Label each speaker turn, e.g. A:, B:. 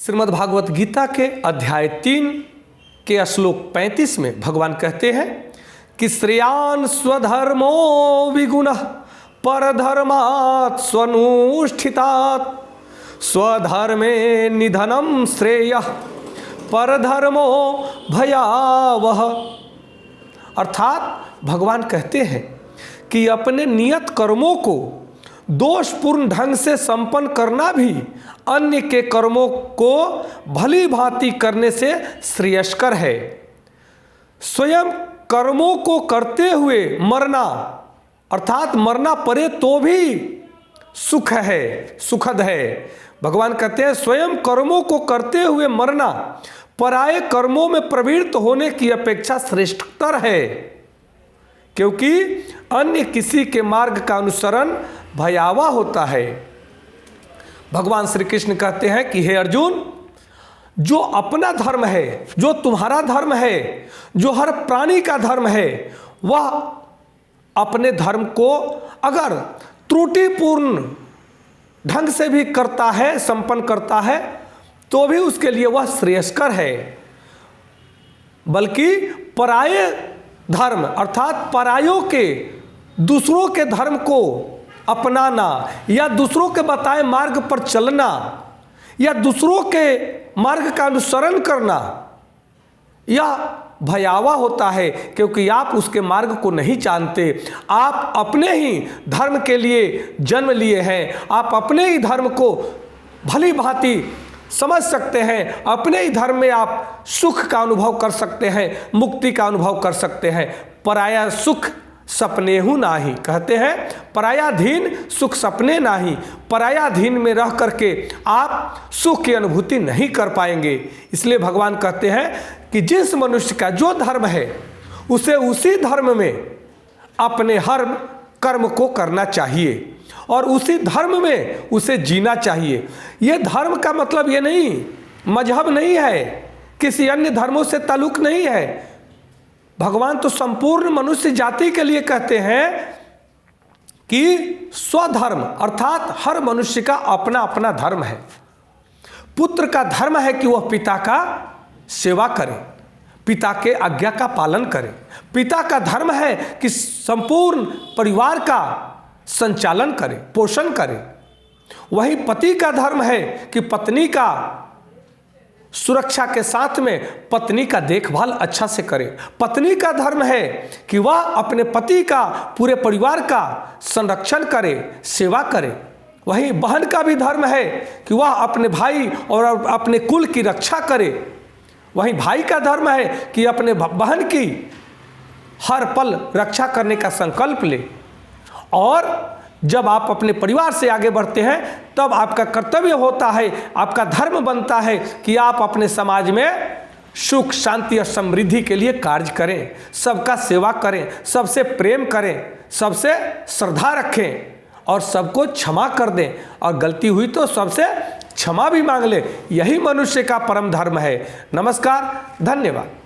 A: श्रीमद् भागवत गीता के अध्याय 3 के श्लोक 35 में भगवान कहते हैं कि श्रेयान् स्वधर्मो विगुणः परधर्मात् स्वनुष्ठितात् स्वधर्मे निधनं श्रेयः परधर्मो भयावह। अर्थात भगवान कहते हैं कि अपने नियत कर्मों को दोषपूर्ण ढंग से संपन्न करना भी अन्य के कर्मों को भली भांति करने से श्रेयस्कर है। स्वयं कर्मों को करते हुए मरना अर्थात मरना पड़े तो भी सुख है, सुखद है। भगवान कहते हैं स्वयं कर्मों को करते हुए मरना पराये कर्मों में प्रवृत्त होने की अपेक्षा श्रेष्ठतर है, क्योंकि अन्य किसी के मार्ग का अनुसरण भयावह होता है। भगवान श्री कृष्ण कहते हैं कि हे अर्जुन, जो अपना धर्म है, जो तुम्हारा धर्म है, जो हर प्राणी का धर्म है, वह अपने धर्म को अगर त्रुटिपूर्ण ढंग से भी करता है, संपन्न करता है, तो भी उसके लिए वह श्रेयस्कर है। बल्कि पराये धर्म अर्थात परायों के दूसरों के धर्म को अपनाना या दूसरों के बताए मार्ग पर चलना या दूसरों के मार्ग का अनुसरण करना यह भयावह होता है, क्योंकि आप उसके मार्ग को नहीं जानते। आप अपने ही धर्म के लिए जन्म लिए हैं, आप अपने ही धर्म को भली भांति समझ सकते हैं, अपने ही धर्म में आप सुख का अनुभव कर सकते हैं, मुक्ति का अनुभव कर सकते हैं। पराया सुख सपने हूँ नाही, कहते हैं परायाधीन सुख सपने नाही। परायाधीन में रह करके आप सुख की अनुभूति नहीं कर पाएंगे। इसलिए भगवान कहते हैं कि जिस मनुष्य का जो धर्म है उसे उसी धर्म में अपने हर कर्म को करना चाहिए और उसी धर्म में उसे जीना चाहिए। ये धर्म का मतलब ये नहीं, मजहब नहीं है, किसी अन्य धर्मों से ताल्लुक नहीं है। भगवान तो संपूर्ण मनुष्य जाति के लिए कहते हैं कि स्वधर्म अर्थात हर मनुष्य का अपना अपना धर्म है। पुत्र का धर्म है कि वह पिता का सेवा करे, पिता के आज्ञा का पालन करे। पिता का धर्म है कि संपूर्ण परिवार का संचालन करे, पोषण करे। वही पति का धर्म है कि पत्नी का सुरक्षा के साथ में पत्नी का देखभाल अच्छा से करे। पत्नी का धर्म है कि वह अपने पति का पूरे परिवार का संरक्षण करे, सेवा करे। वही बहन का भी धर्म है कि वह अपने भाई और अपने कुल की रक्षा करे। वही भाई का धर्म है कि अपने बहन की हर पल रक्षा करने का संकल्प ले। और जब आप अपने परिवार से आगे बढ़ते हैं तब आपका कर्तव्य होता है, आपका धर्म बनता है कि आप अपने समाज में सुख शांति और समृद्धि के लिए कार्य करें, सबका सेवा करें, सबसे प्रेम करें, सबसे श्रद्धा रखें और सबको क्षमा कर दें, और गलती हुई तो सबसे क्षमा भी मांग लें। यही मनुष्य का परम धर्म है। नमस्कार, धन्यवाद।